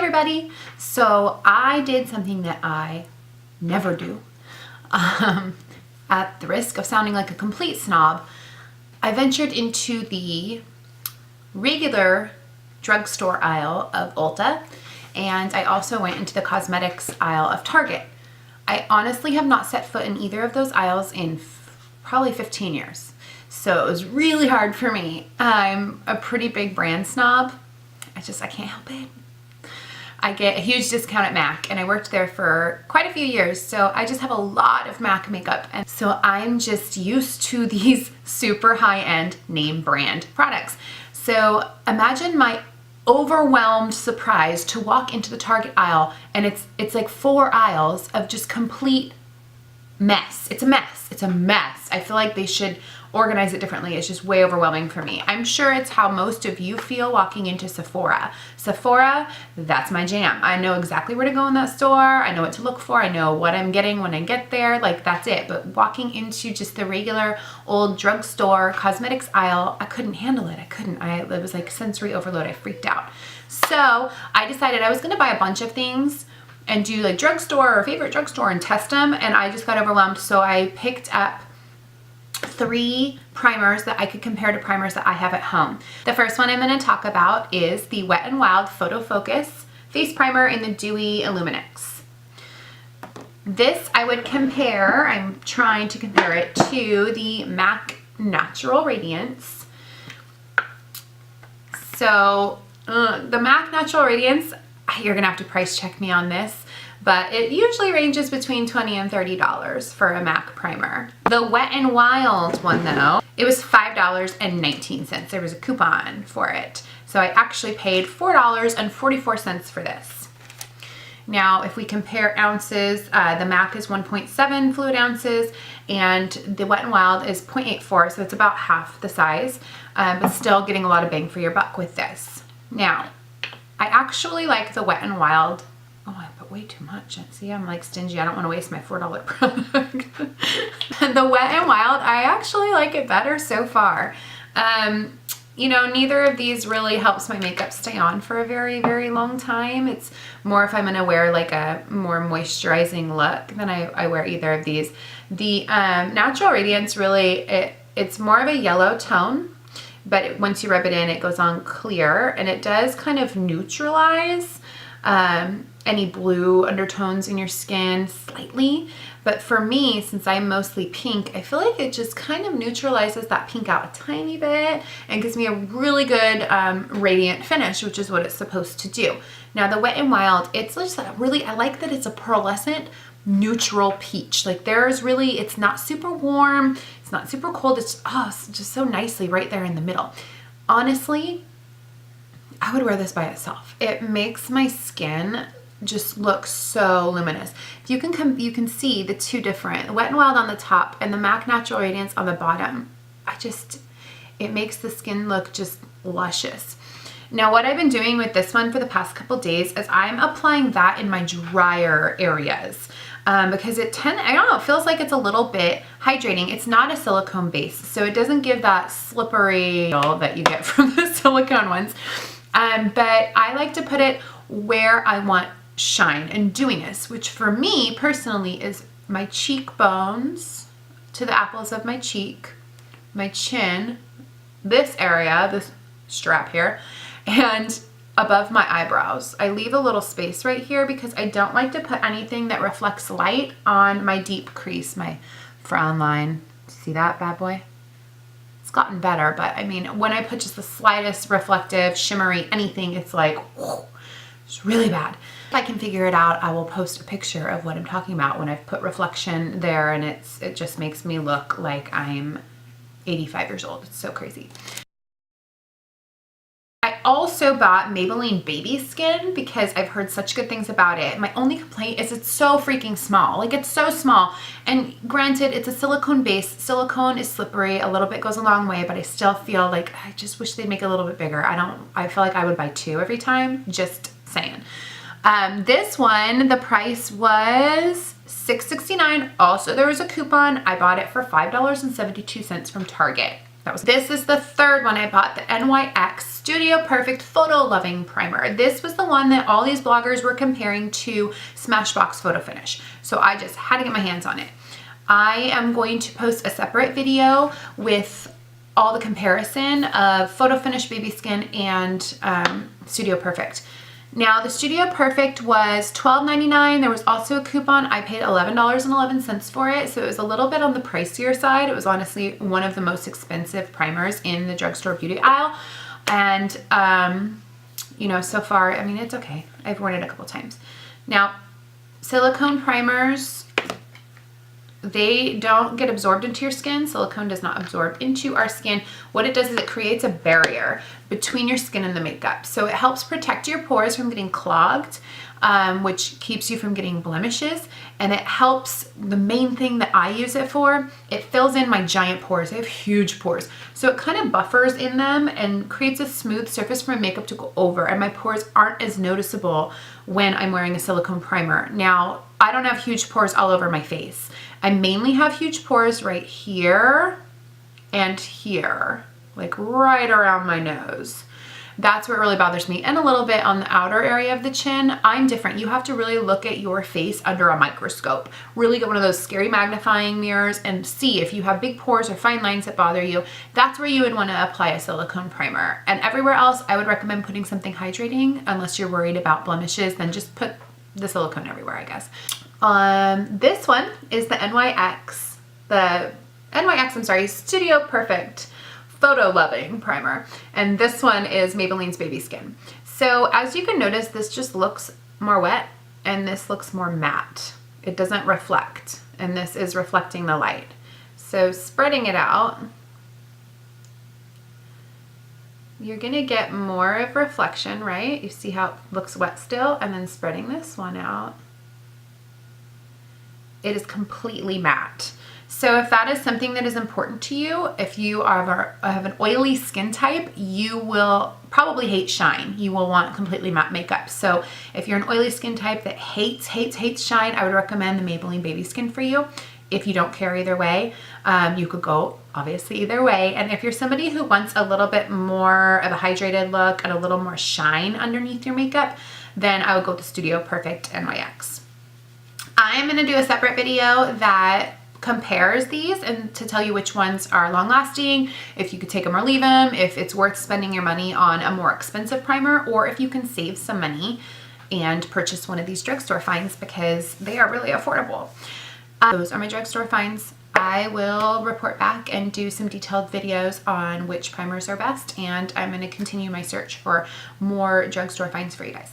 everybody. So I did something that I never do. At the risk of sounding like a complete snob, I ventured into the regular drugstore aisle of Ulta, and I also went into the cosmetics aisle of Target. I honestly have not set foot in either of those aisles in probably 15 years. So it was really hard for me. I'm a pretty big brand snob. I can't help it. I get a huge discount at MAC, and I worked there for quite a few years, so I just have a lot of MAC makeup, and so I'm just used to these super high-end name brand products. So imagine my overwhelmed surprise to walk into the Target aisle, and it's like 4 aisles of just complete mess. It's a mess. It's a mess. I feel like they should organize it differently. It's just way overwhelming for me. I'm sure it's how most of you feel walking into Sephora. Sephora, that's my jam. I know exactly where to go in that store. I know what to look for. I know what I'm getting when I get there. Like, that's it. But walking into just the regular old drugstore cosmetics aisle, I couldn't handle it. It was like sensory overload. I freaked out. So I decided I was going to buy a bunch of things and do like drugstore or favorite drugstore and test them, and I just got overwhelmed. So I picked up 3 primers that I could compare to primers that I have at home. The first one I'm going to talk about is the Wet n Wild Photo Focus Face Primer in the Dewy Illuminix. This I would compare, I'm trying to compare it to the MAC Natural Radiance. So the MAC Natural Radiance, you're going to have to price check me on this, but it usually ranges between $20 and $30 for a MAC primer. The Wet n Wild one though, it was $5.19. There was a coupon for it. So I actually paid $4.44 for this. Now, if we compare ounces, the MAC is 1.7 fluid ounces and the Wet n Wild is 0.84, so it's about half the size, but still getting a lot of bang for your buck with this. Now, I actually like the Wet n Wild. Oh, I put way too much. See, I'm like stingy. I don't want to waste my $4 product. The Wet n Wild, I actually like it better so far. You know, neither of these really helps my makeup stay on for a very, very long time. It's more if I'm going to wear like a more moisturizing look than I wear either of these. The Natural Radiance really, it's more of a yellow tone, but once you rub it in, it goes on clear, and it does kind of neutralize any blue undertones in your skin slightly. But for me, since I'm mostly pink, I feel like it just kind of neutralizes that pink out a tiny bit and gives me a really good radiant finish, which is what it's supposed to do. Now the Wet n Wild, it's just really, I like that it's a pearlescent neutral peach. Like it's not super warm, it's not super cold, it's just so nicely right there in the middle. Honestly, I would wear this by itself. It makes my skin just look so luminous. You can see the two different, Wet n Wild on the top and the MAC Natural Radiance on the bottom. It makes the skin look just luscious. Now what I've been doing with this one for the past couple days is I'm applying that in my drier areas. Because I don't know, it feels like it's a little bit hydrating. It's not a silicone base, so it doesn't give that slippery feel that you get from the silicone ones. But I like to put it where I want shine and dewiness, which for me personally is my cheekbones to the apples of my cheek, my chin, this area, this strap here, and above my eyebrows. I leave a little space right here because I don't like to put anything that reflects light on my deep crease, my frown line. See that bad boy? It's gotten better, but I mean, when I put just the slightest reflective, shimmery, anything, it's like, whoo, it's really bad. If I can figure it out, I will post a picture of what I'm talking about when I've put reflection there, and it just makes me look like I'm 85 years old. It's so crazy. I also bought Maybelline Baby Skin because I've heard such good things about it. My only complaint is it's so freaking small. Like, it's so small. And granted, it's a silicone base. Silicone is slippery. A little bit goes a long way, but I still feel like I just wish they'd make it a little bit bigger. I feel like I would buy 2 every time. Just saying. This one, the price was $6.69. Also, there was a coupon. I bought it for $5.72 from Target. This is the third one I bought, the NYX Studio Perfect Photo Loving Primer. This was the one that all these bloggers were comparing to Smashbox Photo Finish. So I just had to get my hands on it. I am going to post a separate video with all the comparison of Photo Finish Baby Skin and Studio Perfect. Now the Studio Perfect was $12.99. There was also a coupon. I paid $11.11 for it, so it was a little bit on the pricier side. It was honestly one of the most expensive primers in the drugstore beauty aisle. And you know, so far, I mean, it's okay. I've worn it a couple times. Now, silicone primers, they don't get absorbed into your skin. Silicone does not absorb into our skin. What it does is it creates a barrier between your skin and the makeup. So it helps protect your pores from getting clogged, which keeps you from getting blemishes. And it helps, the main thing that I use it for, it fills in my giant pores. I have huge pores. So it kind of buffers in them and creates a smooth surface for my makeup to go over. And my pores aren't as noticeable when I'm wearing a silicone primer. Now, I don't have huge pores all over my face. I mainly have huge pores right here and here, like right around my nose. That's where it really bothers me, and a little bit on the outer area of the chin. I'm different. You have to really look at your face under a microscope. Really get one of those scary magnifying mirrors and see if you have big pores or fine lines that bother you. That's where you would want to apply a silicone primer. And everywhere else, I would recommend putting something hydrating. Unless you're worried about blemishes, then just put the silicone everywhere, I guess. This one is the NYX, Studio Perfect Photo Loving Primer. And this one is Maybelline's Baby Skin. So as you can notice, this just looks more wet and this looks more matte. It doesn't reflect, and this is reflecting the light. So spreading it out, you're gonna get more of reflection, right? You see how it looks wet still, and then spreading this one out, it is completely matte. So if that is something that is important to you, if you have an oily skin type, you will probably hate shine. You will want completely matte makeup. So if you're an oily skin type that hates shine, I would recommend the Maybelline Baby Skin for you. If you don't care either way, you could go obviously either way. And if you're somebody who wants a little bit more of a hydrated look and a little more shine underneath your makeup, then I would go with the Studio Perfect NYX. I'm gonna do a separate video that compares these and to tell you which ones are long lasting, if you could take them or leave them, if it's worth spending your money on a more expensive primer, or if you can save some money and purchase one of these drugstore finds because they are really affordable. Those are my drugstore finds. I will report back and do some detailed videos on which primers are best, and I'm going to continue my search for more drugstore finds for you guys.